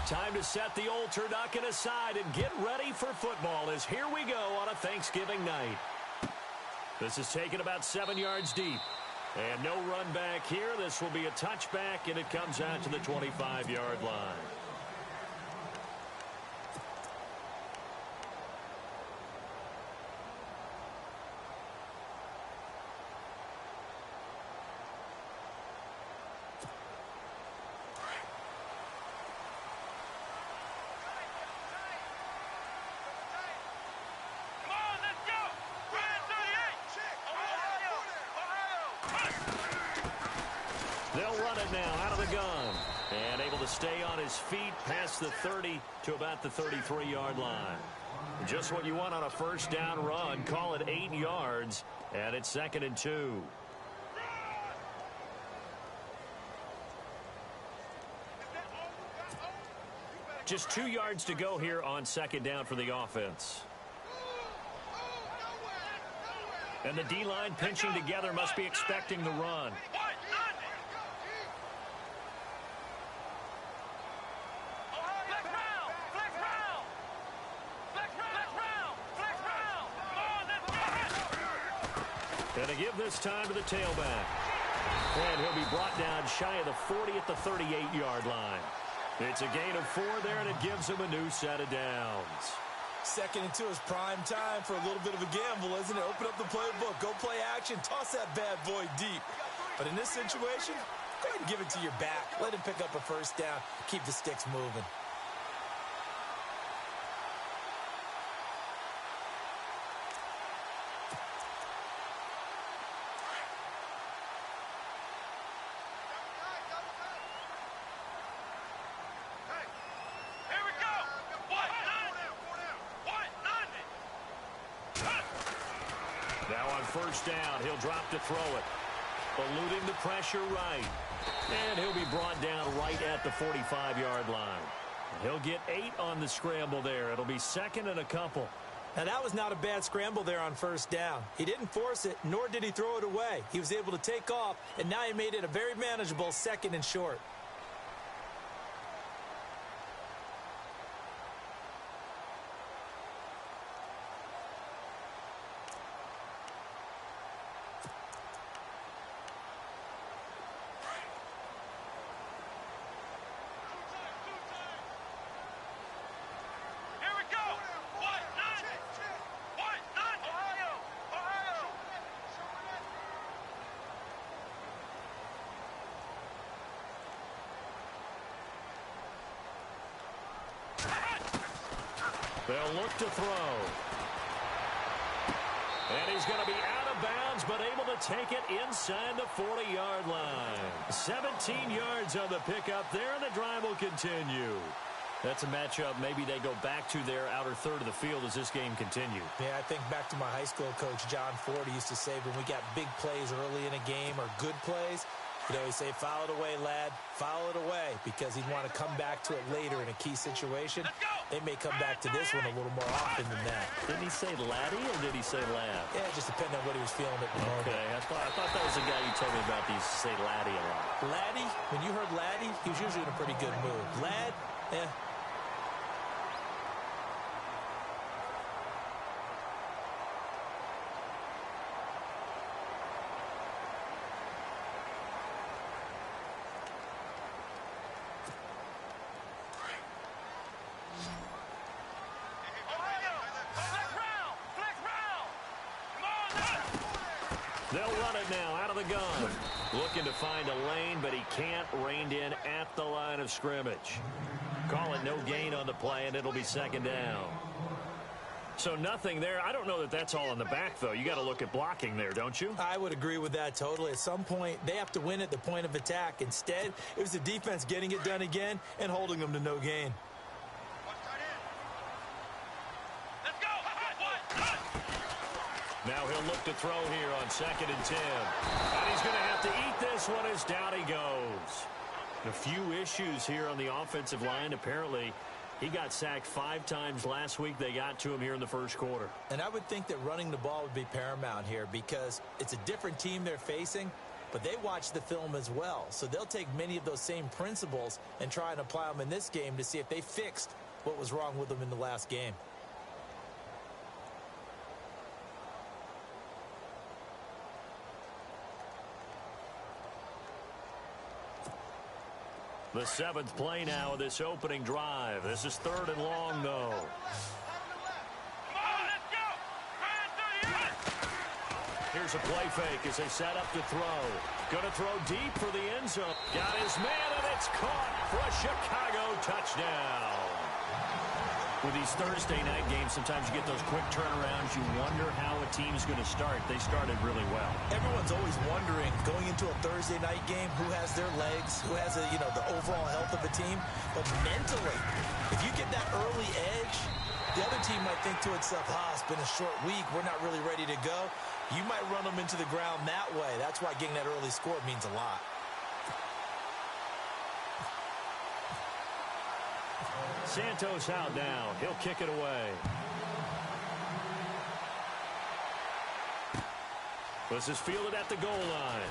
Time to set the old turducken aside and get ready for football as here we go on a Thanksgiving night. This is taken about 7 yards deep. And no run back here. This will be a touchback, and it comes out to the 25-yard line. They'll run it now out of the gun. And able to stay on his feet past the 30 to about the 33-yard line. Just what you want on a first down run. Call it 8 yards. And it's 2nd and 2. Just 2 yards to go here on 2nd down for the offense. And the D-line pinching together must be expecting the run. And to give this time to the tailback. And he'll be brought down shy of the 40 at the 38-yard line. It's a gain of 4 there, and it gives him a new set of downs. 2nd and 2 is prime time for a little bit of a gamble, isn't it? Open up the playbook, go play action, toss that bad boy deep. But in this situation, go ahead and give it to your back. Let him pick up a first down, keep the sticks moving. Now on first down, he'll drop to throw it. Eluding the pressure right. And he'll be brought down right at the 45-yard line. He'll get 8 on the scramble there. It'll be 2nd and a couple. Now that was not a bad scramble there on first down. He didn't force it, nor did he throw it away. He was able to take off, and now he made it a very manageable 2nd and short. They'll look to throw. And he's going to be out of bounds, but able to take it inside the 40-yard line. 17 yards on the pickup there, and the drive will continue. That's a matchup maybe they go back to their outer third of the field as this game continues. Yeah, I think back to my high school coach, John Ford. He used to say when we got big plays early in a game or good plays, he'd always say, foul it away, lad, foul it away, because he'd want to come back to it later in a key situation. They may come back to this one a little more often than that. Didn't he say laddie or did he say lad? Yeah, it just depended on what he was feeling at the moment. Okay, I thought that was the guy you told me about. He used to say laddie a lot. Laddie, when you heard laddie, he was usually in a pretty good mood. Lad, They'll run it now out of the gun. Looking to find a lane, but he can't. Reined in at the line of scrimmage. Call it no gain on the play, and it'll be 2nd down. So nothing there. I don't know that that's all in the back, though. You got to look at blocking there, don't you? I would agree with that totally. At some point, they have to win at the point of attack. Instead, it was the defense getting it done again and holding them to no gain. Now he'll look to throw here on 2nd and 10. And he's going to have to eat this one as down he goes. A few issues here on the offensive line. Apparently, he got sacked 5 times last week. They got to him here in the first quarter. And I would think that running the ball would be paramount here because it's a different team they're facing. but they watch the film as well. So they'll take many of those same principles and try and apply them in this game to see if they fixed what was wrong with them in the last game. The 7th play now of this opening drive. This is 3rd and long, though. Here's a play fake as they set up to throw. Going to throw deep for the end zone. Got his man, and it's caught for a Chicago touchdown. With these Thursday night games, sometimes you get those quick turnarounds. You wonder how a team's going to start. They started really well. Everyone's always wondering, going into a Thursday night game, who has their legs, who has the overall health of a team. But mentally, if you get that early edge, the other team might think to itself, it's been a short week. We're not really ready to go. You might run them into the ground that way. That's why getting that early score means a lot. Santos out now. He'll kick it away. This is fielded at the goal line.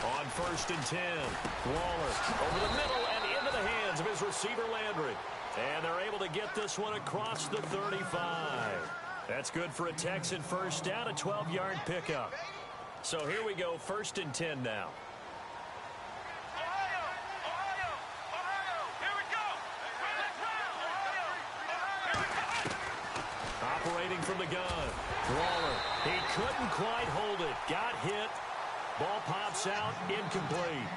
On 1st and 10, Waller over the middle and into the hands of his receiver Landry. And they're able to get this one across the 35. That's good for a Texan first down, a 12-yard pickup. So here we go, 1st and 10 now. Operating from the gun, Waller. He couldn't quite hold it. Got hit. Ball pops out, incomplete.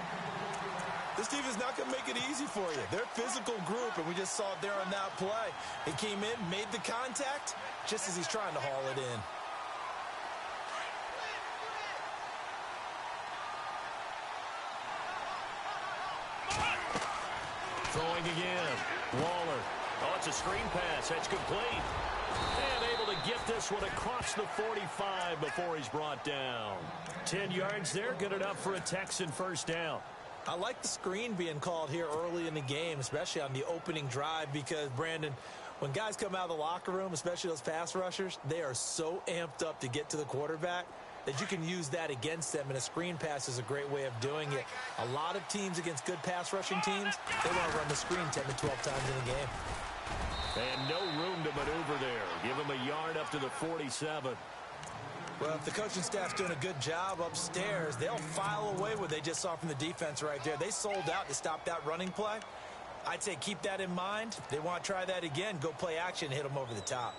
This team is not going to make it easy for you. They're a physical group, and we just saw it there on that play. He came in, made the contact, just as he's trying to haul it in. Throwing again. Waller. Oh, it's a screen pass. That's complete. And able to get this one across the 45 before he's brought down. 10 yards there, good enough for a Texan first down. I like the screen being called here early in the game, especially on the opening drive, because, Brandon, when guys come out of the locker room, especially those pass rushers, they are so amped up to get to the quarterback that you can use that against them, and a screen pass is a great way of doing it. A lot of teams against good pass rushing teams, they want to run the screen 10 to 12 times in a game. And no room to maneuver there. Give him a yard up to the 47. Well, if the coaching staff's doing a good job upstairs, they'll file away what they just saw from the defense right there. They sold out to stop that running play. I'd say keep that in mind. They want to try that again. Go play action, hit them over the top.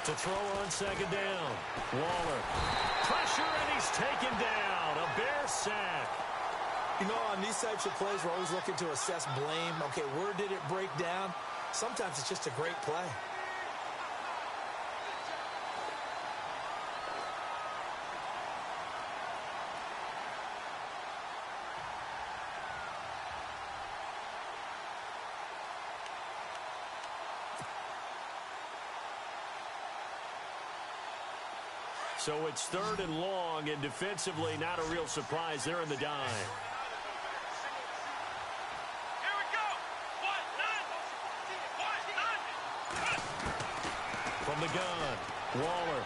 To throw on 2nd down. Waller. Pressure, and he's taken down. A Bear sack. You know, on these types of plays, we're always looking to assess blame. Okay, where did it break down? Sometimes it's just a great play. So it's 3rd and long, and defensively not a real surprise. They're in the dime. From the gun, Waller.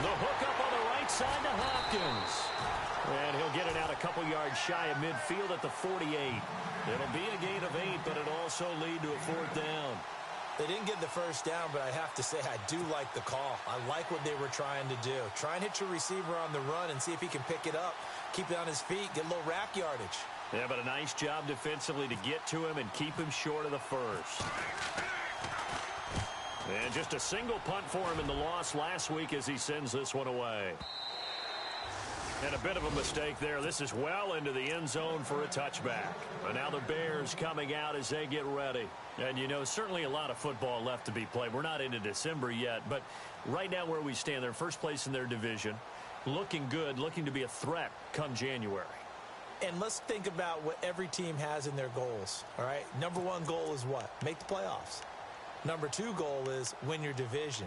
The hook up on the right side to Hopkins. And he'll get it out a couple yards shy of midfield at the 48. It'll be a gain of 8, but it'll also lead to a 4th down. They didn't get the first down, but I have to say I do like the call. I like what they were trying to do. Try and hit your receiver on the run and see if he can pick it up. Keep it on his feet, get a little rack yardage. Yeah, but a nice job defensively to get to him and keep him short of the first. And just a single punt for him in the loss last week as he sends this one away. And a bit of a mistake there. This is well into the end zone for a touchback. And now the Bears coming out as they get ready. And, you know, certainly a lot of football left to be played. We're not into December yet, but right now where we stand, they're first place in their division, looking good, looking to be a threat come January. And let's think about what every team has in their goals, all right? Number one goal is what? Make the playoffs. Number two goal is win your division.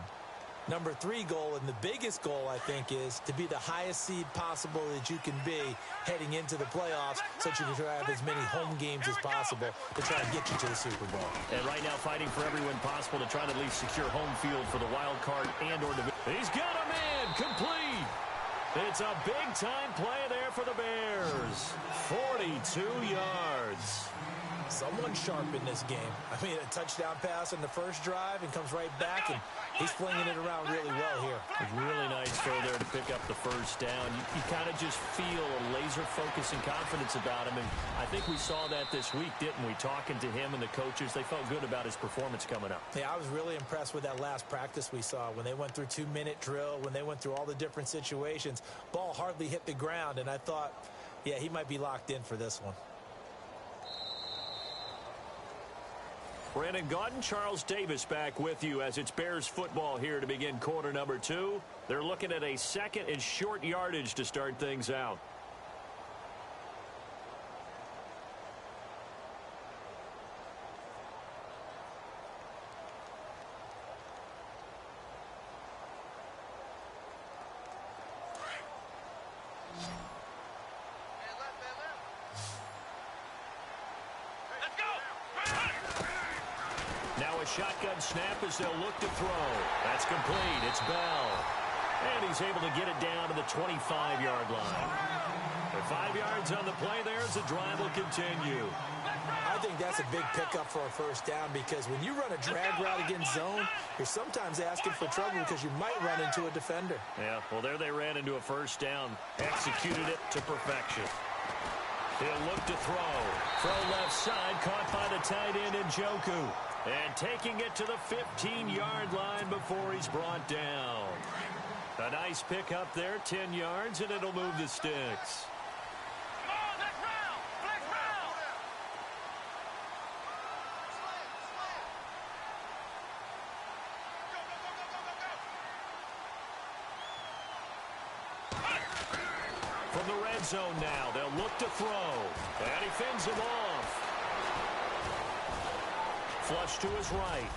Number three goal, and the biggest goal, I think, is to be the highest seed possible that you can be heading into the playoffs so that you can try to have as many home games as possible to try and get you to the Super Bowl. And right now fighting for every win possible to try to at least secure home field for the wild card and or division. He's got a man complete. It's a big-time play there for the Bears. 42 yards. Someone sharp in this game. I mean, a touchdown pass in the first drive and comes right back, and he's flinging it around really well here. Really nice throw there to pick up the first down. You kind of just feel a laser focus and confidence about him, and I think we saw that this week, didn't we? Talking to him and the coaches, they felt good about his performance coming up. Yeah, I was really impressed with that last practice we saw when they went through 2-minute drill, when they went through all the different situations. Ball hardly hit the ground, and I thought, yeah, he might be locked in for this one. Brandon Gaudin, Charles Davis back with you as it's Bears football here to begin quarter number 2. They're looking at a second and short yardage to start things out. Shotgun snap as they'll look to throw. That's complete. It's Bell. And he's able to get it down to the 25-yard line. And 5 yards on the play there as the drive will continue. I think that's a big pickup for a first down because when you run a drag route against zone, you're sometimes asking for trouble because you might run into a defender. Yeah, well, there they ran into a first down. Executed it to perfection. He'll look to throw. Throw left side, caught by the tight end Njoku. And taking it to the 15-yard line before he's brought down. A nice pick up there, 10 yards, and it'll move the sticks. Come on, next round! Next round! From the red zone now, they'll look to throw. And he fends him off. Flush to his right.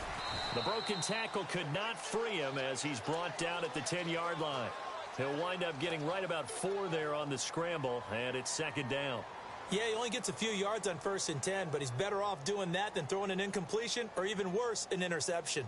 The broken tackle could not free him as he's brought down at the 10-yard line. He'll wind up getting right about 4 there on the scramble, and it's second down. Yeah, he only gets a few yards on 1st and 10, but he's better off doing that than throwing an incompletion or even worse, an interception.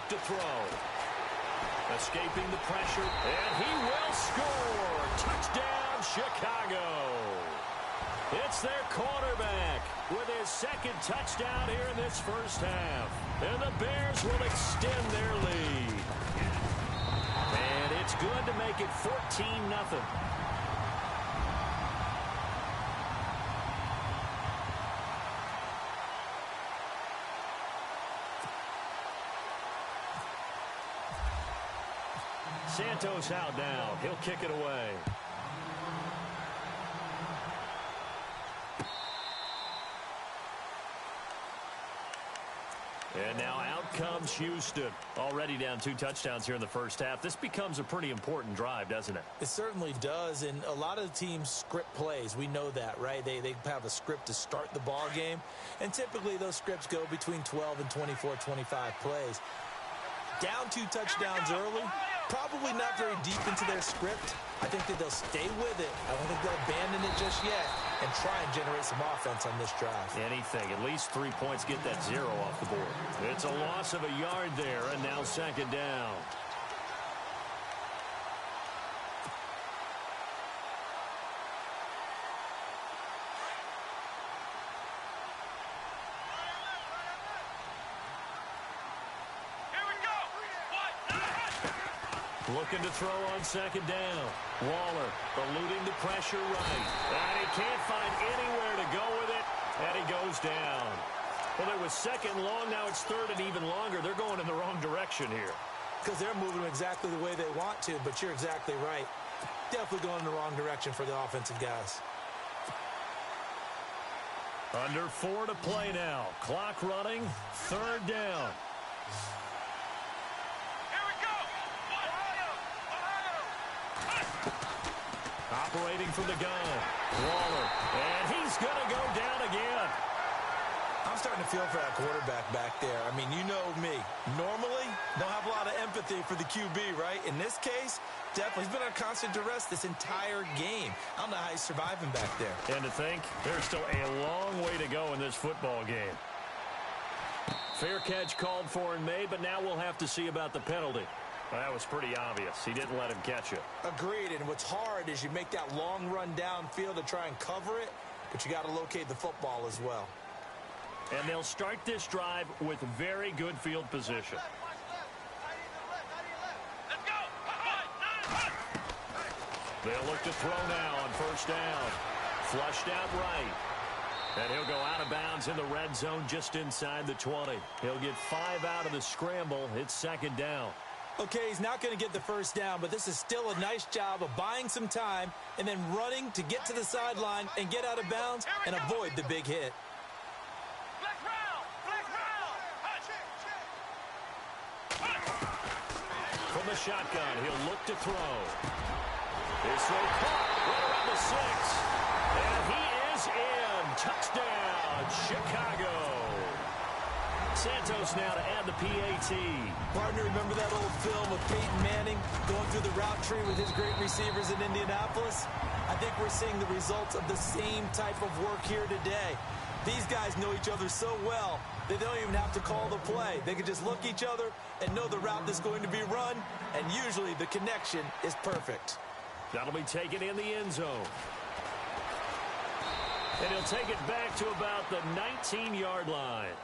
To throw. Escaping the pressure, and he will score. Touchdown, Chicago. It's their quarterback with his second touchdown here in this first half. And the Bears will extend their lead. And it's good to make it 14-0. Santos out now. He'll kick it away. And now out comes Houston. Already down 2 touchdowns here in the first half. This becomes a pretty important drive, doesn't it? It certainly does, and a lot of the teams script plays. We know that, right? They have a script to start the ball game, and typically those scripts go between 12 and 24, 25 plays. Down 2 touchdowns early, probably not very deep into their script. I think that they'll stay with it. I don't think they'll abandon it just yet and try and generate some offense on this drive. Anything. At least 3 points, get that 0 off the board. It's a loss of a yard there, and now second down. Looking to throw on second down. Waller eluding the pressure right. And he can't find anywhere to go with it. And he goes down. Well, it was second long. Now it's third and even longer. They're going in the wrong direction here. Because they're moving exactly the way they want to, but you're exactly right. Definitely going in the wrong direction for the offensive guys. Under 4 to play now. Clock running. Third down. Here we go. Operating from the gun. Waller. And he's going to go down again. I'm starting to feel for that quarterback back there. I mean, you know me. Normally, don't have a lot of empathy for the QB, right? In this case, definitely. He's been on constant duress this entire game. I don't know how he's surviving back there. And to think, there's still a long way to go in this football game. Fair catch called for and made, but now we'll have to see about the penalty. Well, that was pretty obvious. He didn't let him catch it. Agreed, and what's hard is you make that long run downfield to try and cover it, but you got to locate the football as well. And they'll start this drive with very good field position. Let's go. They'll look to throw now on first down. Flushed out right. And he'll go out of bounds in the red zone just inside the 20. He'll get 5 out of the scramble. It's second down. Okay, he's not going to get the first down, but this is still a nice job of buying some time and then running to get to the sideline and get out of bounds and avoid the big hit. From the shotgun, he'll look to throw. His throw caught right around the 6. And he is in. Touchdown, Chicago. Santos now to add the PAT. Partner, remember that old film of Peyton Manning going through the route tree with his great receivers in Indianapolis? I think we're seeing the results of the same type of work here today. These guys know each other so well, they don't even have to call the play. They can just look each other and know the route that's going to be run, and usually the connection is perfect. That'll be taken in the end zone. And he'll take it back to about the 19-yard line.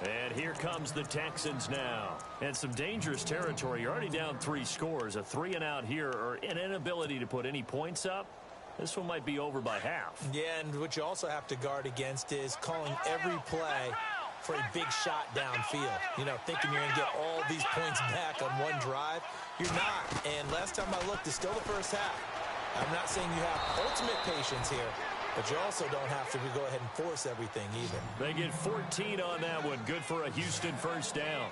And here comes the Texans now. And some dangerous territory. You're already down 3 scores. A 3-and-out here, or an inability to put any points up. This one might be over by half. Yeah, and what you also have to guard against is calling every play for a big shot downfield. You know, thinking you're going to get all these points back on one drive. You're not. And last time I looked, it's still the first half. I'm not saying you have ultimate patience here, but you also don't have to go ahead and force everything either. They get 14 on that one. Good for a Houston first down.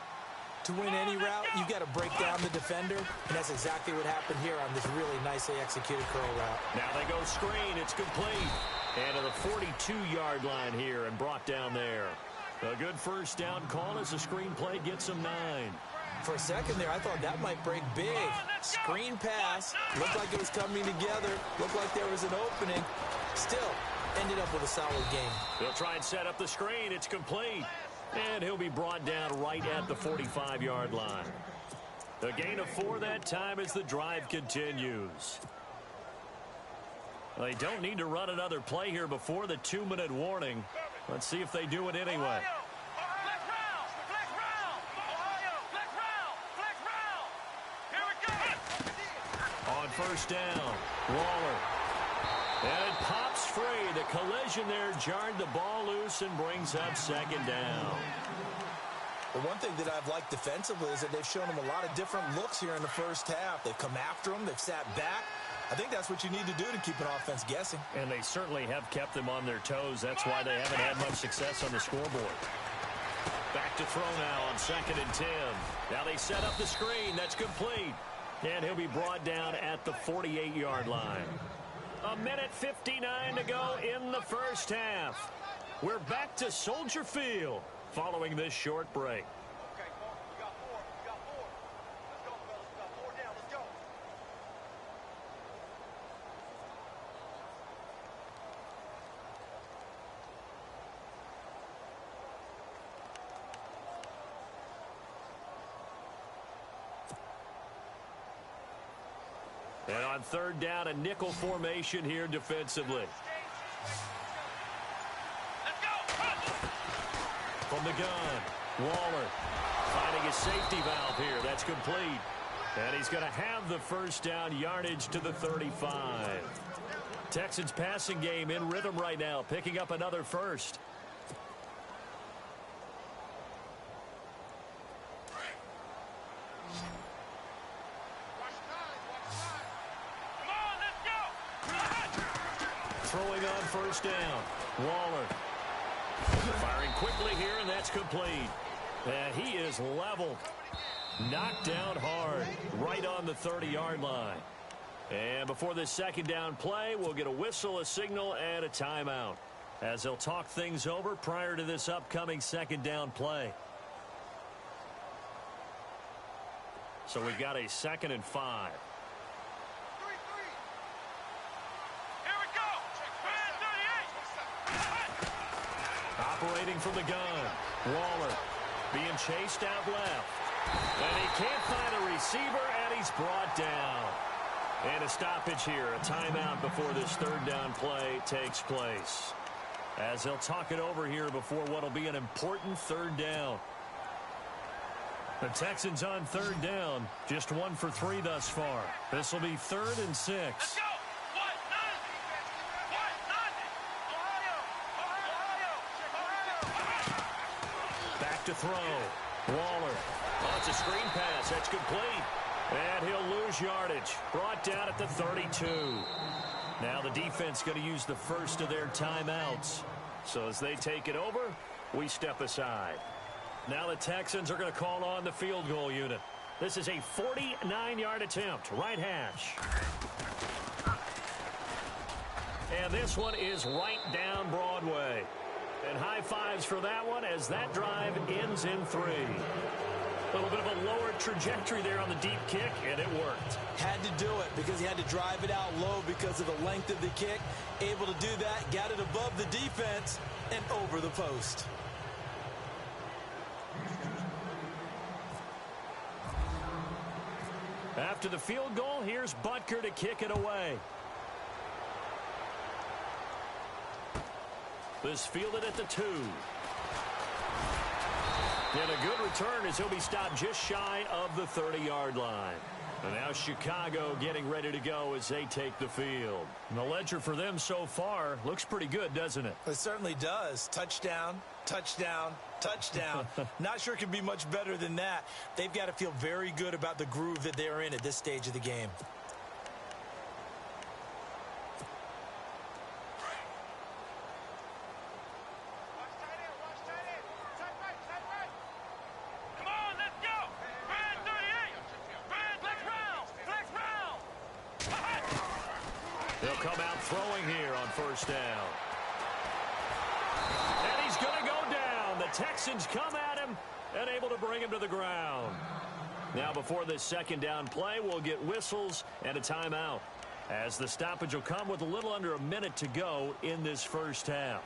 To win any route, you've got to break down the defender, and that's exactly what happened here on this really nicely executed curl route. Now they go screen. It's complete. And to the 42-yard line here and brought down there. A good first down call as the screen play gets them 9. For a second there, I thought that might break big. Screen pass. Looked like it was coming together. Looked like there was an opening. Still, ended up with a solid game. They'll try and set up the screen. It's complete. And he'll be brought down right at the 45-yard line. A gain of 4 that time as the drive continues. They don't need to run another play here before the 2-minute warning. Let's see if they do it anyway. On first down, Waller. And it pops free. The collision there jarred the ball loose and brings up second down. Well, one thing that I've liked defensively is that they've shown them a lot of different looks here in the first half. They've come after them. They've sat back. I think that's what you need to do to keep an offense guessing. And they certainly have kept them on their toes. That's why they haven't had much success on the scoreboard. Back to throw now on 2nd and 10. Now they set up the screen. That's complete. And he'll be brought down at the 48-yard line. 1:59 to go in the first half. We're back to Soldier Field following this short break. Okay, we got 4. We got 4. Let's go, fellas. We got 4 down. Let's go. And on third down, a nickel formation here defensively. Let's go. From the gun, Waller finding his safety valve here. That's complete. And he's going to have the first down, yardage to the 35. Texans passing game in rhythm right now, picking up another first. Throwing on first down. Waller. Firing quickly here, and that's complete. And he is leveled. Knocked down hard. Right on the 30-yard line. And before this second down play, we'll get a whistle, a signal, and a timeout, as they'll talk things over prior to this upcoming second down play. So we've got a 2nd and 5. Operating from the gun. Waller being chased out left. And he can't find a receiver, and he's brought down. And a stoppage here, a timeout before this third down play takes place, as they'll talk it over here before what will be an important third down. The Texans on third down, just 1 for 3 thus far. This will be 3rd and 6. Let's go! Back to throw. Waller. Oh, it's a screen pass. That's complete. And he'll lose yardage. Brought down at the 32. Now the defense going to use the first of their timeouts. So as they take it over, we step aside. Now the Texans are going to call on the field goal unit. This is a 49-yard attempt. Right hash. And this one is right down Broadway. And high fives for that one as that drive ends in 3. A little bit of a lower trajectory there on the deep kick, and it worked. Had to do it because he had to drive it out low because of the length of the kick. Able to do that, got it above the defense and over the post. After the field goal, here's Butker to kick it away. This fielded at the 2. And a good return as he'll be stopped just shy of the 30-yard line. And now Chicago getting ready to go as they take the field. And the ledger for them so far looks pretty good, doesn't it? It certainly does. Touchdown, touchdown, touchdown. Not sure it can be much better than that. They've got to feel very good about the groove that they're in at this stage of the game. They'll come out throwing here on first down. And he's going to go down. The Texans come at him and able to bring him to the ground. Now before this second down play, we'll get whistles and a timeout, as the stoppage will come with a little under a minute to go in this first half.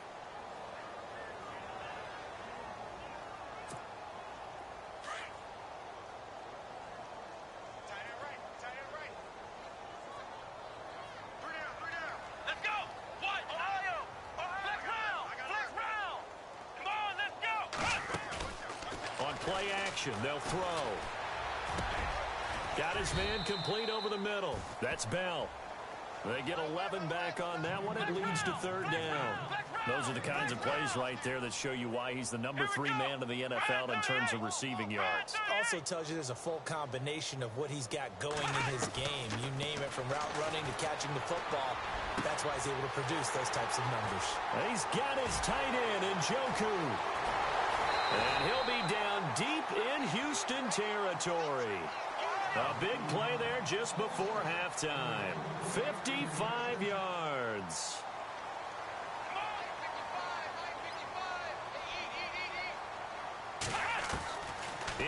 Play action. They'll throw. Got his man complete over the middle. That's Bell. They get 11 back on that one. It leads to third down. Those are the kinds of plays right there that show you why he's the number 3 man in the NFL in terms of receiving yards. Also tells you there's a full combination of what he's got going in his game. You name it, from route running to catching the football. That's why he's able to produce those types of numbers. And he's got his tight end in Njoku. And he'll be down deep in Houston territory. A big play there just before halftime. 55 yards.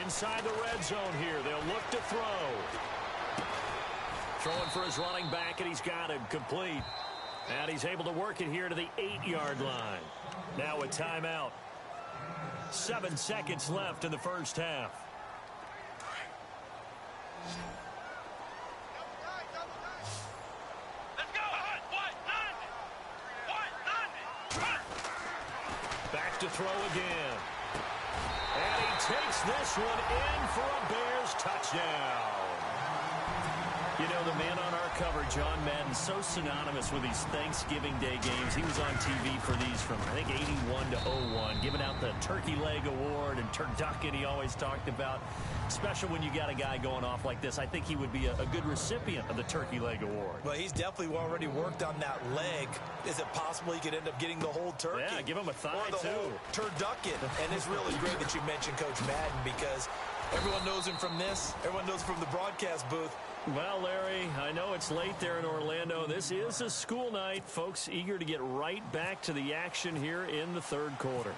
Inside the red zone here, they'll look to throw. Throwing for his running back, and he's got him complete. And he's able to work it here to the 8-yard line. Now a timeout. 7 seconds left in the first half. Back to throw again. And he takes this one in for a Bears touchdown. You know, the man on our cover, John Madden, so synonymous with these Thanksgiving Day games. He was on TV for these from, I think, 81 to 01, giving out the Turkey Leg Award and turducken he always talked about. Special when you got a guy going off like this. I think he would be a good recipient of the Turkey Leg Award. Well, he's definitely already worked on that leg. Is it possible he could end up getting the whole turkey? Yeah, give him a thigh, or the too. whole turducken. And it's really great that you mentioned Coach Madden because everyone knows him from this. Everyone knows him from the broadcast booth. Well, Larry, I know it's late there in Orlando. This is a school night. Folks eager to get right back to the action here in the third quarter.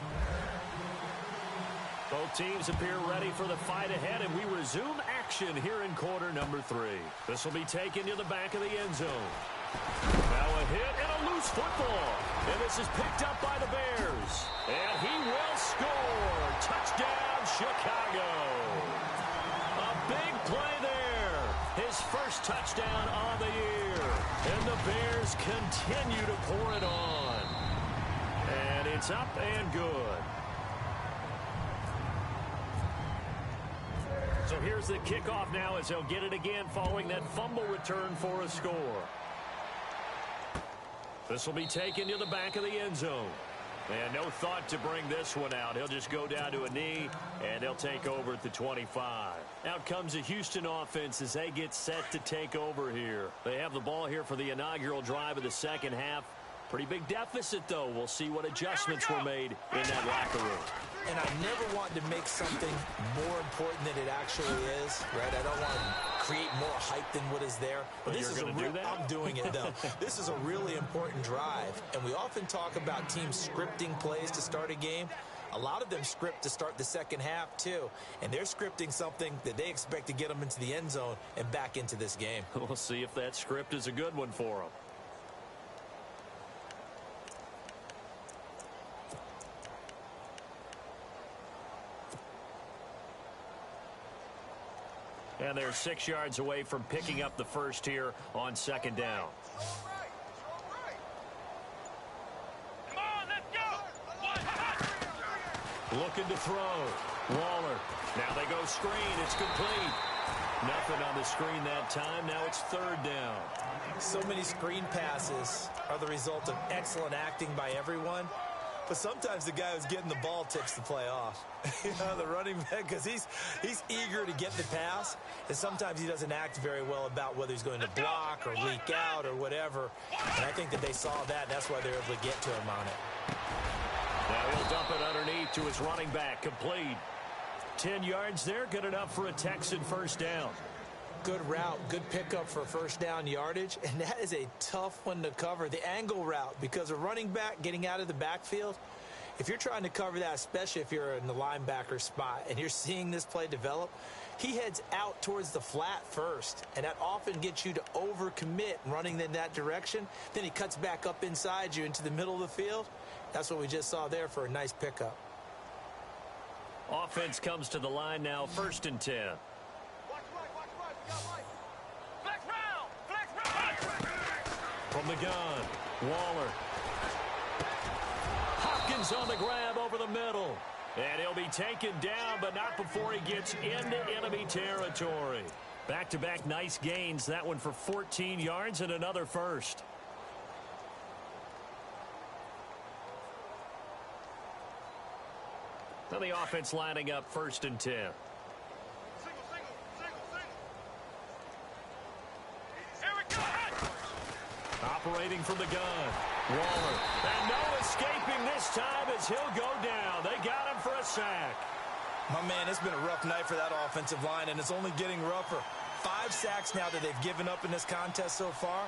Both teams appear ready for the fight ahead, and we resume action here in quarter number 3. This will be taken to the back of the end zone. Now a hit and a loose football. And this is picked up by the Bears. And he will score. Touchdown, Chicago. A big play there. His first touchdown on the year. And the Bears continue to pour it on. And it's up and good. So here's the kickoff now as they'll get it again following that fumble return for a score. This will be taken to the back of the end zone. And no thought to bring this one out. He'll just go down to a knee, and they'll take over at the 25. Out comes the Houston offense as they get set to take over here. They have the ball here for the inaugural drive of the second half. Pretty big deficit, though. We'll see what adjustments were made in that locker room. And I never want to make something more important than it actually is, right? I don't want to create more hype than what is there. But this is I'm doing it, though. This is a really important drive. And we often talk about teams scripting plays to start a game. A lot of them script to start the second half, too. And they're scripting something that they expect to get them into the end zone and back into this game. We'll see if that script is a good one for them. And they're 6 yards away from picking up the first here on second down. Come on, let's go! Looking to throw. Waller. Now they go screen. It's complete. Nothing on the screen that time. Now it's third down. So many screen passes are the result of excellent acting by everyone. But sometimes the guy who's getting the ball tips the play off. You know, the running back, because he's eager to get the pass, and sometimes he doesn't act very well about whether he's going to block or leak out or whatever. And I think that they saw that, and that's why they were able to get to him on it. Now he'll dump it underneath to his running back. Complete. 10 yards there, good enough for a Texan first down. Good route, good pickup for first down yardage, and that is a tough one to cover, the angle route, because a running back getting out of the backfield, if you're trying to cover that, especially if you're in the linebacker spot and you're seeing this play develop, he heads out towards the flat first, and that often gets you to overcommit running in that direction. Then he cuts back up inside you into the middle of the field. That's what we just saw there for a nice pickup. Offense comes to the line now, 1st and 10. From the gun, Waller. Hopkins on the grab over the middle. And he'll be taken down, but not before he gets into enemy territory. Back-to-back nice gains. That one for 14 yards and another first. Now the offense lining up 1st and 10. Operating from the gun. Waller. And no escaping this time as he'll go down. They got him for a sack. My man, it's been a rough night for that offensive line, and it's only getting rougher. 5 sacks now that they've given up in this contest so far.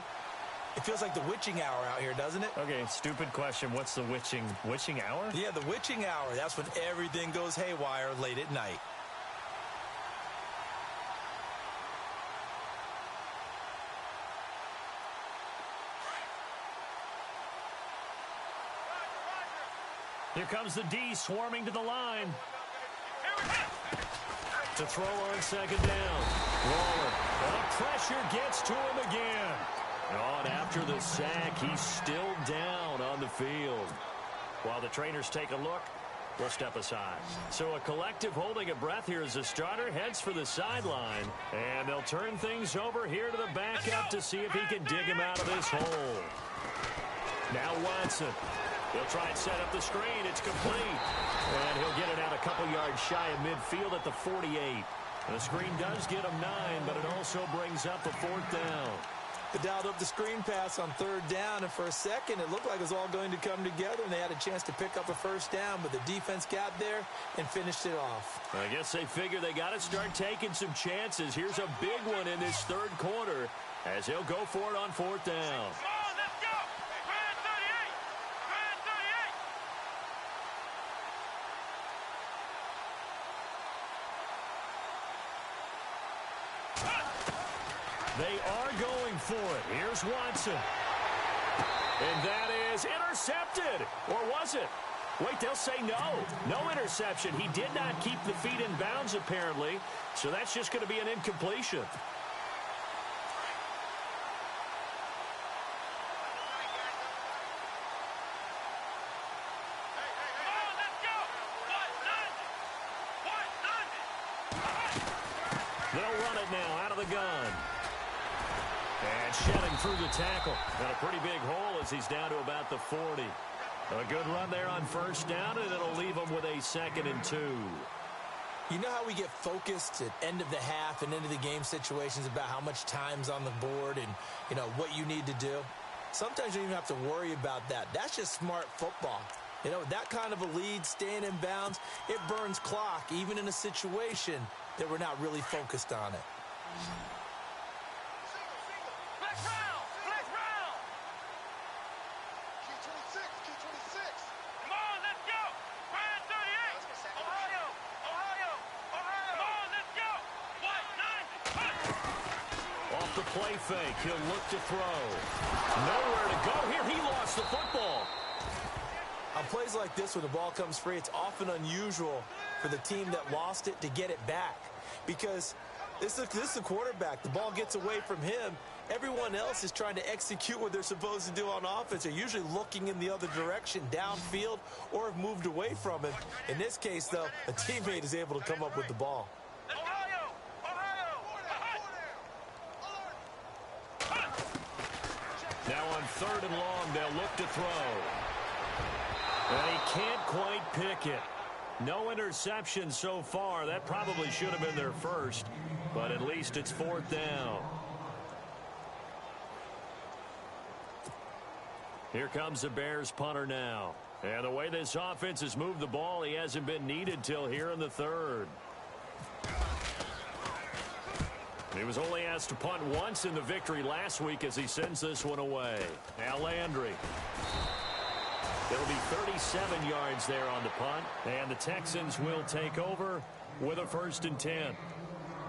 It feels like the witching hour out here, doesn't it? Okay, stupid question. What's the witching hour? Yeah, the witching hour. That's when everything goes haywire late at night. Here comes the D swarming to the line. To throw on second down. Waller. The pressure gets to him again. And after the sack, he's still down on the field. While the trainers take a look, will step aside. So a collective holding of breath here as the starter heads for the sideline. And they'll turn things over here to the backup to see if he can dig him out of this hole. Now Watson. He'll try and set up the screen. It's complete. And he'll get it out a couple yards shy of midfield at the 48. The screen does get him 9, but it also brings up a 4th down. They dialed up the screen pass on 3rd down, and for a second it looked like it was all going to come together, and they had a chance to pick up a 1st down, but the defense got there and finished it off. I guess they figure they got to start taking some chances. Here's a big one in this 3rd quarter as he'll go for it on 4th down. They are going for it. Here's Watson. And that is intercepted. Or was it? Wait, they'll say no. No interception. He did not keep the feet in bounds, apparently. So that's just going to be an incompletion. They'll run it now out of the gun. And shedding through the tackle. And a pretty big hole as he's down to about the 40. A good run there on 1st down, and it'll leave him with a 2nd and 2. You know how we get focused at end of the half and into the game situations about how much time's on the board and, you know, what you need to do? Sometimes you don't even have to worry about that. That's just smart football. You know, that kind of a lead, staying in bounds, it burns clock, even in a situation that we're not really focused on it. Play fake. He'll look to throw. Nowhere to go here. He lost the football. On plays like this where the ball comes free, it's often unusual for the team that lost it to get it back. Because this is the quarterback. The ball gets away from him. Everyone else is trying to execute what they're supposed to do on offense. They're usually looking in the other direction, downfield, or have moved away from him. In this case, though, a teammate is able to come up with the ball. Now on 3rd and long, they'll look to throw. And he can't quite pick it. No interception so far. That probably should have been their first, but at least it's 4th down. Here comes the Bears punter now. And the way this offense has moved the ball, he hasn't been needed till here in the 3rd. He was only asked to punt once in the victory last week as he sends this one away. Now Landry. It'll be 37 yards there on the punt, and the Texans will take over with a 1st and 10.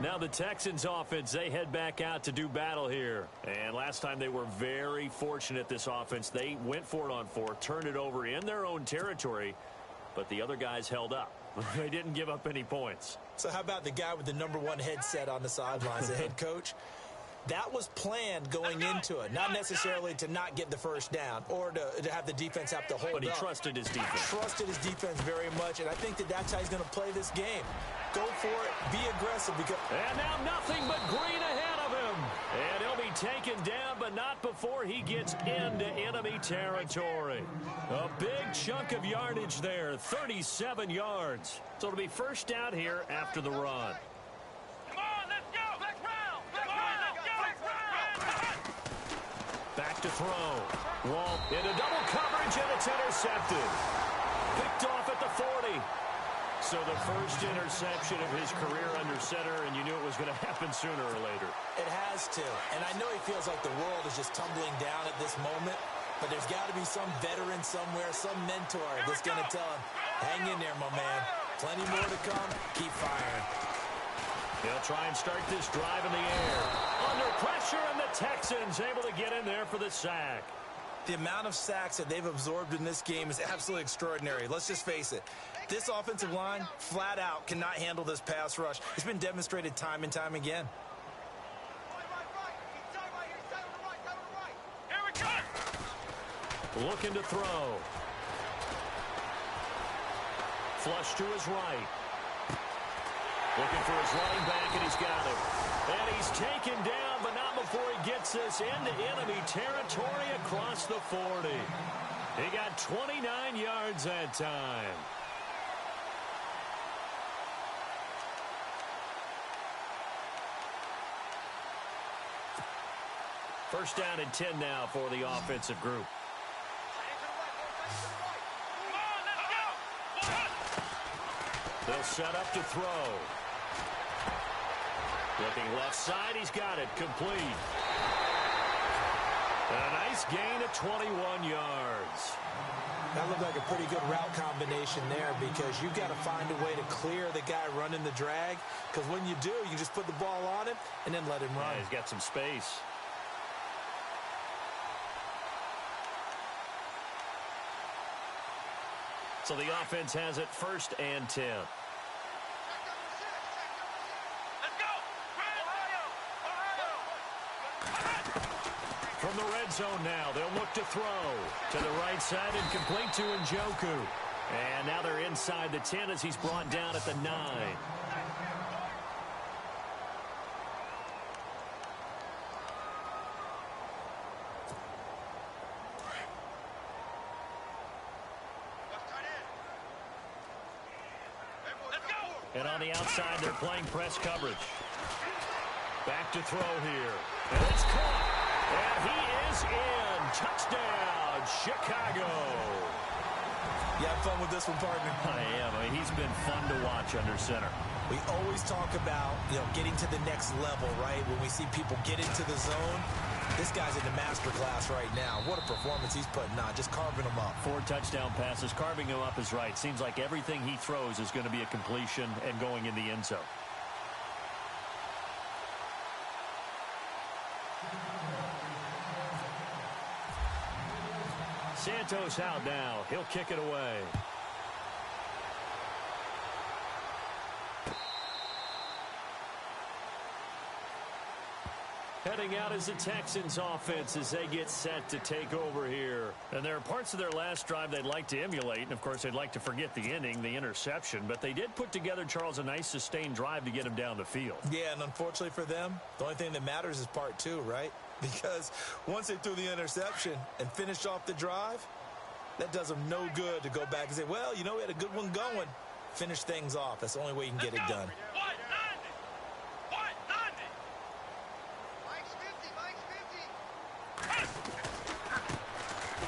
Now the Texans offense, they head back out to do battle here. And last time they were very fortunate, this offense. They went for it on 4, turned it over in their own territory, but the other guys held up. They didn't give up any points. So how about the guy with the #1 headset on the sidelines, the head coach? That was planned going into it, not necessarily to not get the 1st down or to have the defense have to hold up. But he trusted his defense. Trusted his defense very much, and I think that's how he's going to play this game. Go for it, be aggressive. And now nothing but green ahead of him. And he'll be taken down, but not before he gets into enemy territory. A big chunk of yardage there, 37 yards. So it'll be 1st down here after the run. Back to throw. Walt into double coverage, and it's intercepted. Picked off at the 40. So the first interception of his career under center, and you knew it was going to happen sooner or later. It has to. And I know he feels like the world is just tumbling down at this moment, but there's got to be some veteran somewhere, some mentor that's going to tell him, hang in there, my man. Plenty more to come. Keep firing. He'll try and start this drive in the air. Under pressure, and the Texans able to get in there for the sack. The amount of sacks that they've absorbed in this game is absolutely extraordinary. Let's just face it. This offensive line, flat out, cannot handle this pass rush. It's been demonstrated time and time again. Looking to throw. Flush to his right. Looking for his running back, and he's got him. And he's taken down, but not before he gets this into enemy territory across the 40. He got 29 yards that time. First down and 10 now for the offensive group. They'll set up to throw. Looking left side, he's got it, complete. A nice gain of 21 yards. That looked like a pretty good route combination there because you've got to find a way to clear the guy running the drag, because when you do, you just put the ball on him and then let him run. Yeah, he's got some space. So the offense has it first and 10. From the red zone now, they'll look to throw. To the right side and complete to Njoku. And now they're inside the 10 as he's brought down at the 9. And on the outside, they're playing press coverage. Back to throw here. And it's caught. And he is in. Touchdown, Chicago. You have fun with this one, partner? I am. I mean, he's been fun to watch under center. We always talk about, getting to the next level, right? When we see people get into the zone, this guy's in the master class right now. What a performance he's putting on, just carving them up. 4 touchdown passes. Carving him up is right. Seems like everything he throws is going to be a completion and going in the end zone. Santos out now. He'll kick it away. Heading out is the Texans offense as they get set to take over here. And there are parts of their last drive they'd like to emulate. And, of course, they'd like to forget the inning, the interception. But they did put together, Charles, a nice sustained drive to get him down the field. Yeah, and unfortunately for them, the only thing that matters is part 2, right? Because once they threw the interception and finished off the drive, that does them no good to go back and say, well, we had a good one going. Finish things off. That's the only way you can get it done.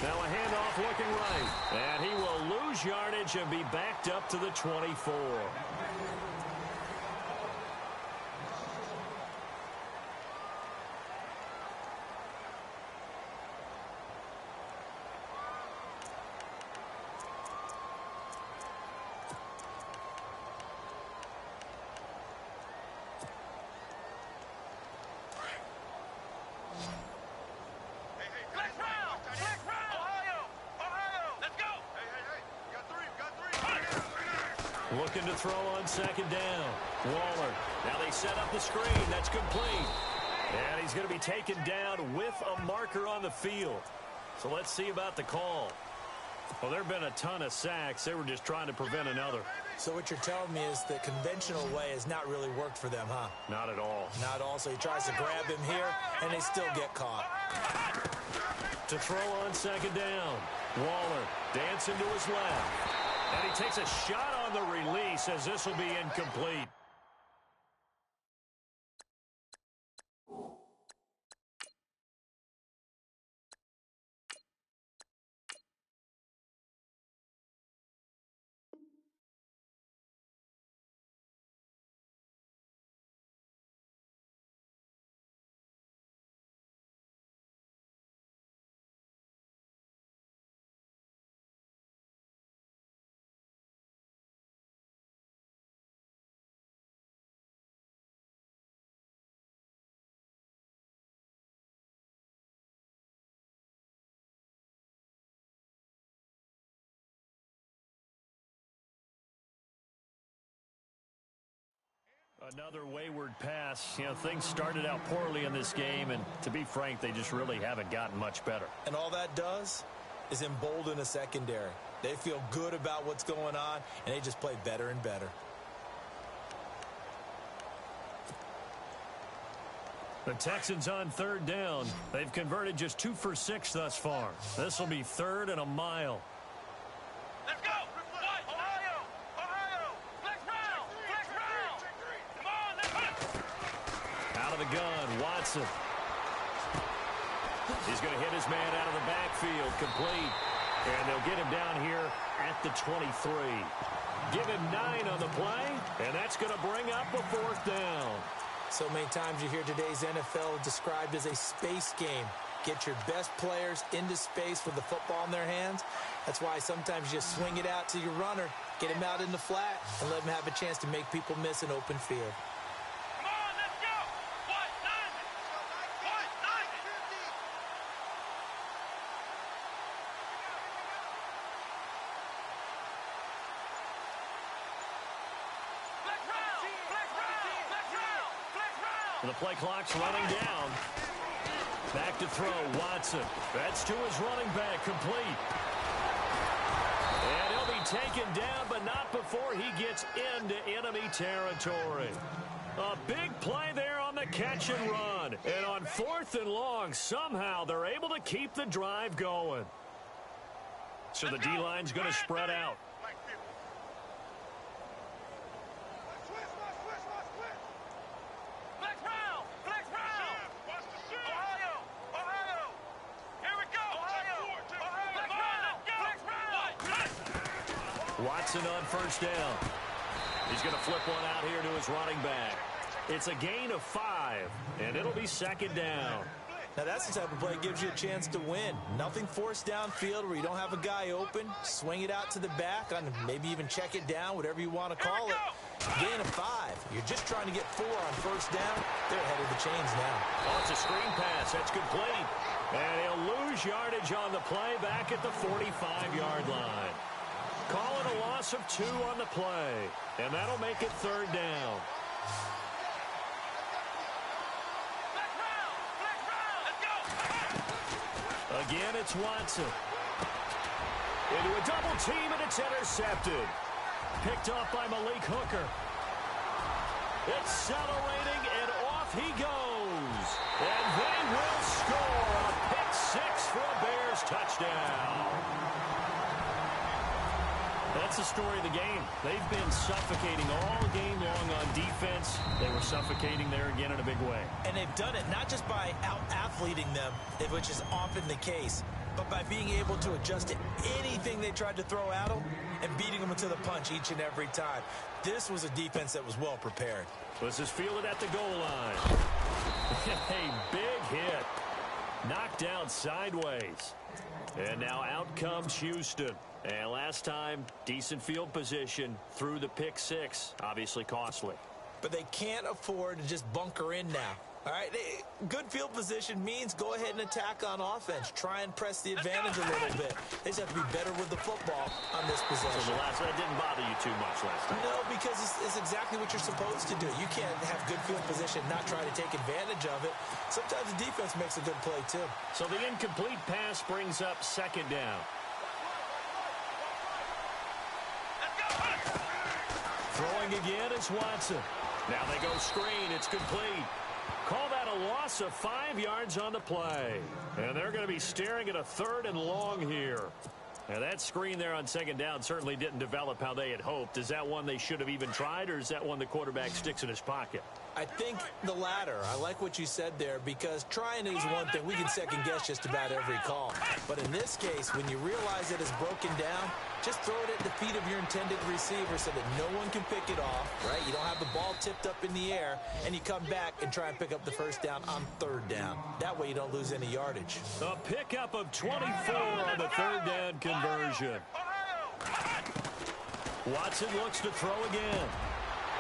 Now a handoff looking right. And he will lose yardage and be backed up to the 24. Looking to throw on second down. Waller. Now they set up the screen. That's complete. And he's going to be taken down with a marker on the field. So let's see about the call. Well, there have been a ton of sacks. They were just trying to prevent another. So what you're telling me is the conventional way has not really worked for them, huh? Not at all. Not at all. So he tries to grab him here, and they still get caught. To throw on second down. Waller dancing to his left. And he takes a shot on the release as this will be incomplete. Another wayward pass. Things started out poorly in this game, and to be frank, they just really haven't gotten much better. And all that does is embolden a secondary. They feel good about what's going on, and they just play better and better. The Texans on third down. They've converted just 2 for 6 thus far. This will be 3rd and a mile. Let's go! Ohio! Ohio! Flex round! Flex round! Come on, let's go! Out of the gun, Watson. He's going to hit his man out of the backfield, complete. And they'll get him down here at the 23. Give him 9 on the play, and that's going to bring up a 4th down. So many times you hear today's NFL described as a space game. Get your best players into space with the football in their hands. That's why sometimes you just swing it out to your runner, get him out in the flat, and let him have a chance to make people miss an open field. Come on, let's go! What? 90! What? 90! Flex round! Flex round! Flex round! Flex round! The play clock's running down. Back to throw, Watson. That's to his running back, complete. And he'll be taken down, but not before he gets into enemy territory. A big play there on the catch and run. And on 4th and long, somehow they're able to keep the drive going. So the D-line's going to spread out. Flex round! Flex round! Ohio! Ohio! Here we go! Ohio! Flex round! Flex round! Watson on 1st down. He's going to flip one out here to his running back. It's a gain of 5, and it'll be 2nd down. Now that's the type of play that gives you a chance to win. Nothing forced downfield where you don't have a guy open. Swing it out to the back, on maybe even check it down, whatever you want to call it. Gain of 5. You're just trying to get 4 on 1st down. They're ahead of the chains now. Oh, it's a screen pass. That's complete. And he'll lose yardage on the play back at the 45-yard line. Call it a loss of 2 on the play. And that'll make it 3rd down. Again, it's Watson. Into a double team, and it's intercepted. Picked off by Malik Hooker. Accelerating, and off he goes. And they will score a pick 6 for a Bears touchdown. That's the story of the game. They've been suffocating all game long on defense. They were suffocating there again in a big way. And they've done it not just by out-athleting them, which is often the case, but by being able to adjust to anything they tried to throw at them and beating them to the punch each and every time. This was a defense that was well prepared. This is fielded at the goal line. A big hit. Knocked down sideways. And now out comes Houston. And last time, decent field position through the pick 6. Obviously costly. But they can't afford to just bunker in now. All right, good field position means go ahead and attack on offense. Try and press the advantage a little bit. They just have to be better with the football on this possession. So the last one didn't bother you too much last time? No, because it's exactly what you're supposed to do. You can't have good field position and not try to take advantage of it. Sometimes the defense makes a good play, too. So the incomplete pass brings up 2nd down. Throwing again is Watson. Now they go screen. It's complete. Call that a loss of 5 yards on the play. And they're going to be staring at a 3rd and long here. Now that screen there on 2nd down certainly didn't develop how they had hoped. Is that one they should have even tried, or is that one the quarterback sticks in his pocket? I think the latter. I like what you said there, because trying is one thing. We can second guess just about every call. But in this case, when you realize it is broken down, just throw it at the feet of your intended receiver so that no one can pick it off, right? You don't have the ball tipped up in the air, and you come back and try and pick up the 1st down on 3rd down. That way you don't lose any yardage. A pickup of 24 on the 3rd down conversion. Watson looks to throw again.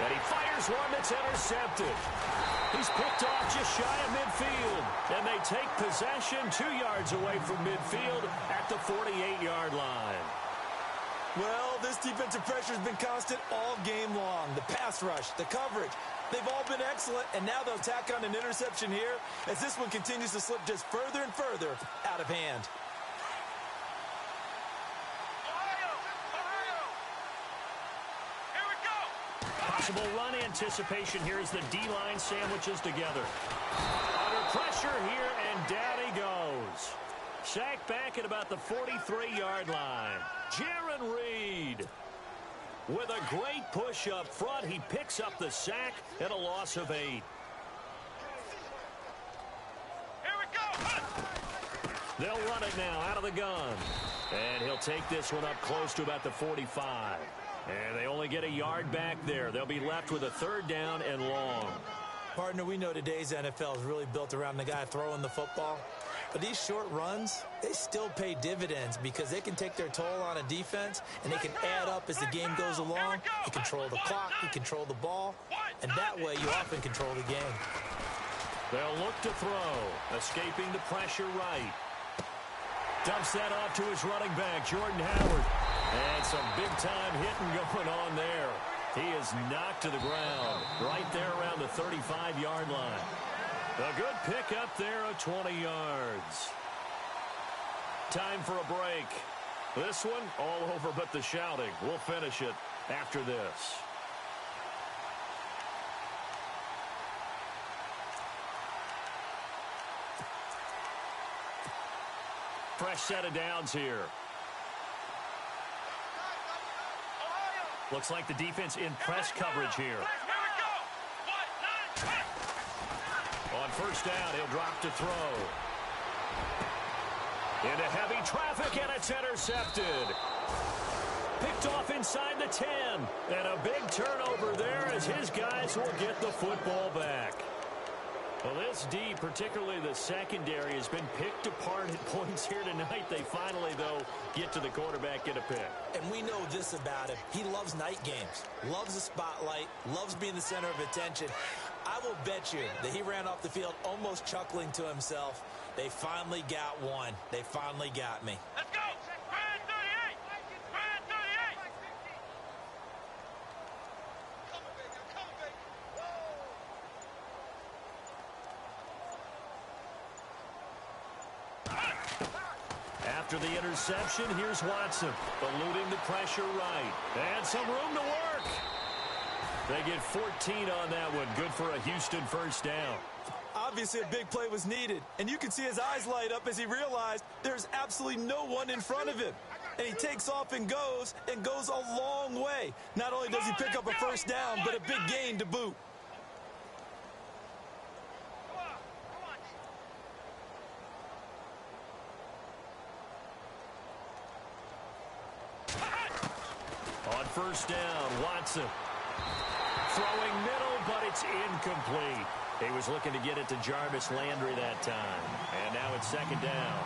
And he fires one that's intercepted. He's picked off just shy of midfield. And they take possession 2 yards away from midfield at the 48-yard line. Well, this defensive pressure has been constant all game long. The pass rush, the coverage, they've all been excellent. And now they'll tack on an interception here as this one continues to slip just further and further out of hand. Ohio! Possible run anticipation here as the D-line sandwiches together. Under pressure here, and down he goes. Sacked back at about the 43-yard line. Jaron Reed with a great push up front. He picks up the sack and a loss of 8. Here we go. They'll run it now out of the gun. And he'll take this one up close to about the 45. And they only get a yard back there. They'll be left with a 3rd down and long. Partner, we know today's NFL is really built around the guy throwing the football. But these short runs, they still pay dividends because they can take their toll on a defense, and they can add up as the game goes along. You control the clock, you control the ball, and that way you often control the game. They'll look to throw, escaping the pressure right. Dumps that off to his running back, Jordan Howard. And some big-time hitting going on there. He is knocked to the ground right there around the 35-yard line. A good pick up there of 20 yards. Time for a break. This one all over but the shouting. We'll finish it after this. Fresh set of downs here. Looks like the defense in press coverage here. On 1st down, he'll drop to throw. Into heavy traffic, and it's intercepted. Picked off inside the 10. And a big turnover there as his guys will get the football back. Well, this D, particularly the secondary, has been picked apart at points here tonight. They finally, though, get to the quarterback, get a pick. And we know this about him. He loves night games, loves the spotlight, loves being the center of attention. I will bet you that he ran off the field almost chuckling to himself. They finally got one. They finally got me. Let's go. Brad 38. Brad 38. Coming, baby. I'm coming, baby. After the interception, here's Watson, eluding the pressure right. And some room to work. They get 14 on that one. Good for a Houston 1st down. Obviously, a big play was needed, and you can see his eyes light up as he realized there's absolutely no one in front of him. And he takes off and goes a long way. Not only does he pick up a 1st down, but a big gain to boot. On 1st down, Watson. Throwing middle, but it's incomplete. He was looking to get it to Jarvis Landry that time. And now it's 2nd down.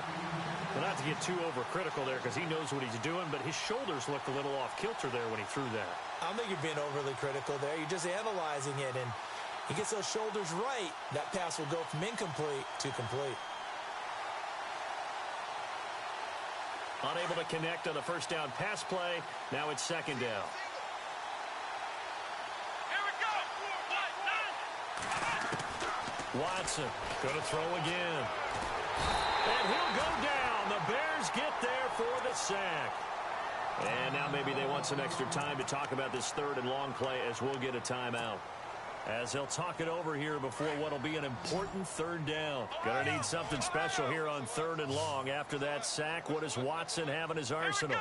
Well, not to get too overcritical there because he knows what he's doing, but his shoulders looked a little off kilter there when he threw that. I don't think you're being overly critical there. You're just analyzing it, and he gets those shoulders right. That pass will go from incomplete to complete. Unable to connect on the 1st down pass play. Now it's 2nd down. Watson going to throw again. And he'll go down. The Bears get there for the sack. And now maybe they want some extra time to talk about this 3rd and long play as we'll get a timeout. As they'll talk it over here before what will be an important 3rd down. Going to need something special here on 3rd and long. After that sack, what does Watson have in his arsenal?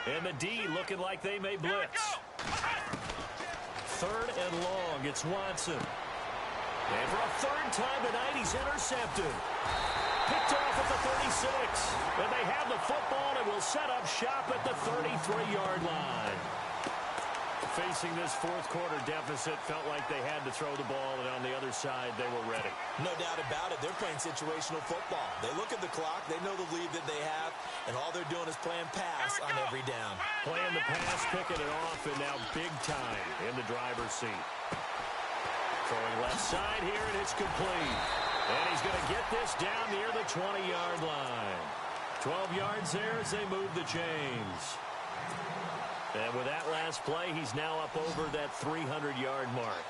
And the D looking like they may blitz. 3rd and long. It's Watson. And for a 3rd time tonight, he's intercepted. Picked off at the 36. And they have the football and will set up shop at the 33-yard line. Facing this 4th quarter deficit, felt like they had to throw the ball, and on the other side, they were ready. No doubt about it. They're playing situational football. They look at the clock. They know the lead that they have, and all they're doing is playing pass on every down. Playing the pass, picking it off, and now big time in the driver's seat. Throwing left side here, and it's complete. And he's going to get this down near the 20-yard line. 12 yards there as they move the chains. And with that last play, he's now up over that 300-yard mark.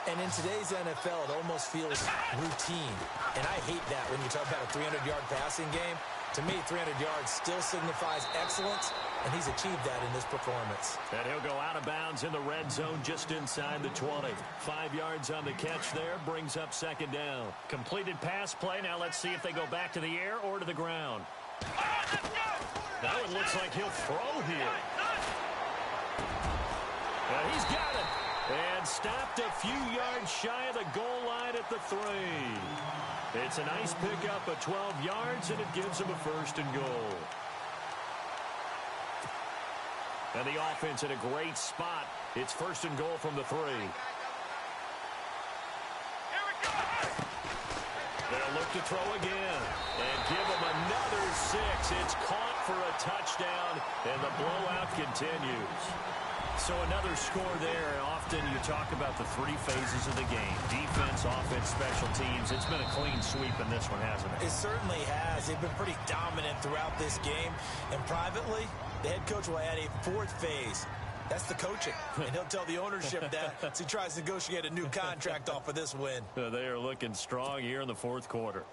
And in today's NFL, it almost feels routine. And I hate that when you talk about a 300-yard passing game. To me, 300 yards still signifies excellence, and he's achieved that in this performance. And he'll go out of bounds in the red zone just inside the 20. 5 yards on the catch there, brings up second down. Completed pass play. Now let's see if they go back to the air or to the ground. That one looks like he'll throw here. He's got it. And stopped a few yards shy of the goal line at the 3. It's a nice pickup of 12 yards, and it gives him a first and goal. And the offense in a great spot. It's first and goal from the 3. They'll look to throw again and give him another 6. It's caught for a touchdown, and the blowout continues. So another score there. Often you talk about the 3 phases of the game. Defense, offense, special teams. It's been a clean sweep in this one, hasn't it? It certainly has. They've been pretty dominant throughout this game. And privately, the head coach will add a 4th phase. That's the coaching. And he'll tell the ownership that as he tries to negotiate a new contract off of this win. They are looking strong here in the 4th quarter.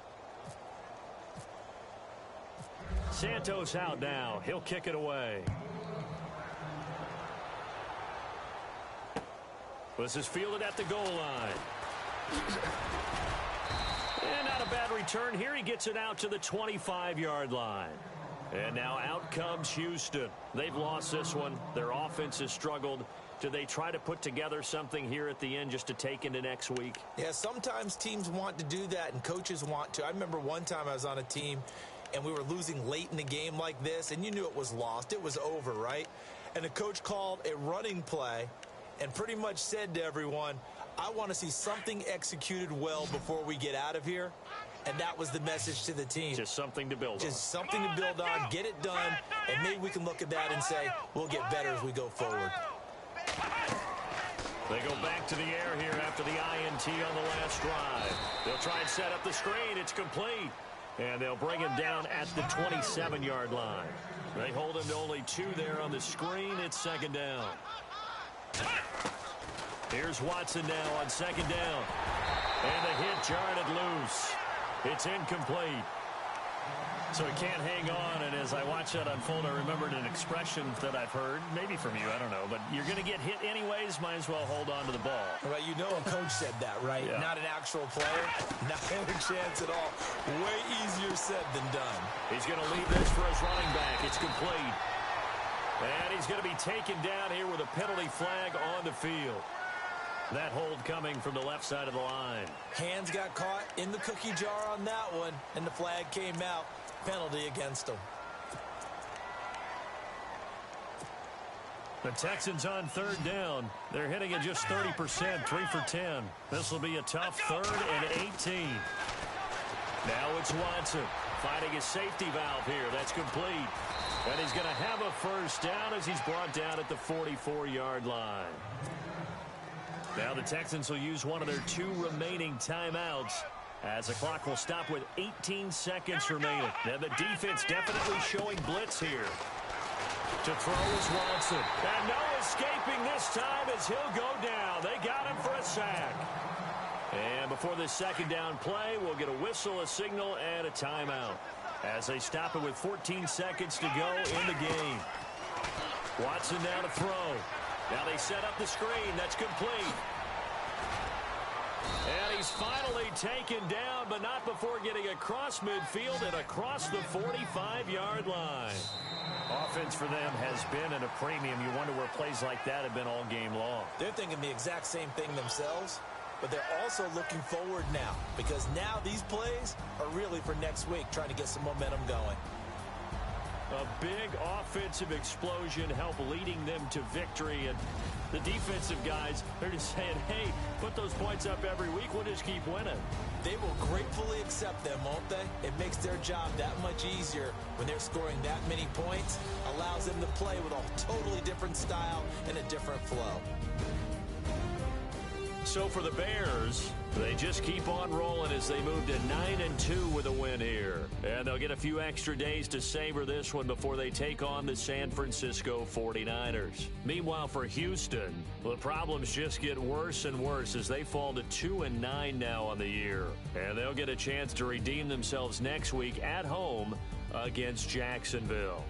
Santos out now. He'll kick it away. This is fielded at the goal line. And not a bad return here. He gets it out to the 25-yard line. And now out comes Houston. They've lost this one. Their offense has struggled. Do they try to put together something here at the end just to take into next week? Yeah, sometimes teams want to do that and coaches want to. I remember one time I was on a team and we were losing late in the game like this, and you knew it was lost. It was over, right? And the coach called a running play and pretty much said to everyone, I want to see something executed well before we get out of here. And that was the message to the team. Just something to build on. Just something to build on, get it done, and maybe we can look at that and say, we'll get better as we go forward. They go back to the air here after the INT on the last drive. They'll try and set up the screen. It's complete. And they'll bring him down at the 27-yard line. They hold him to only 2 there on the screen. It's second down. Here's Watson now on second down. And the hit jarred it loose. It's incomplete. So he can't hang on, and as I watch that unfold, I remembered an expression that I've heard, maybe from you, I don't know, but you're going to get hit anyways, might as well hold on to the ball. Right, you know a coach said that, right? Yeah. Not an actual player, not a chance at all. Way easier said than done. He's going to leave this for his running back. It's complete. And he's going to be taken down here with a penalty flag on the field. That hold coming from the left side of the line. Hands got caught in the cookie jar on that one, and the flag came out. Penalty against him. The Texans on third down. They're hitting at just 30%, 3 for 10. This will be a tough 3rd and 18. Now it's Watson finding his safety valve here. That's complete. And he's going to have a first down as he's brought down at the 44-yard line. Now the Texans will use one of their 2 remaining timeouts as the clock will stop with 18 seconds remaining. Now the defense definitely showing blitz here. To throw is Watson. And no escaping this time as he'll go down. They got him for a sack. And before this second down play, we'll get a whistle, a signal, and a timeout as they stop it with 14 seconds to go in the game. Watson now to throw. Now they set up the screen. That's complete. And he's finally taken down, but not before getting across midfield and across the 45-yard line. Offense for them has been at a premium. You wonder where plays like that have been all game long. They're thinking the exact same thing themselves, but they're also looking forward now because now these plays are really for next week, trying to get some momentum going. A big offensive explosion help leading them to victory. And the defensive guys, they're just saying, hey, put those points up every week. We'll just keep winning. They will gratefully accept them, won't they? It makes their job that much easier when they're scoring that many points. Allows them to play with a totally different style and a different flow. So for the Bears, they just keep on rolling as they move to 9-2 with a win here. And they'll get a few extra days to savor this one before they take on the San Francisco 49ers. Meanwhile, for Houston, the problems just get worse and worse as they fall to 2-9 now on the year. And they'll get a chance to redeem themselves next week at home against Jacksonville.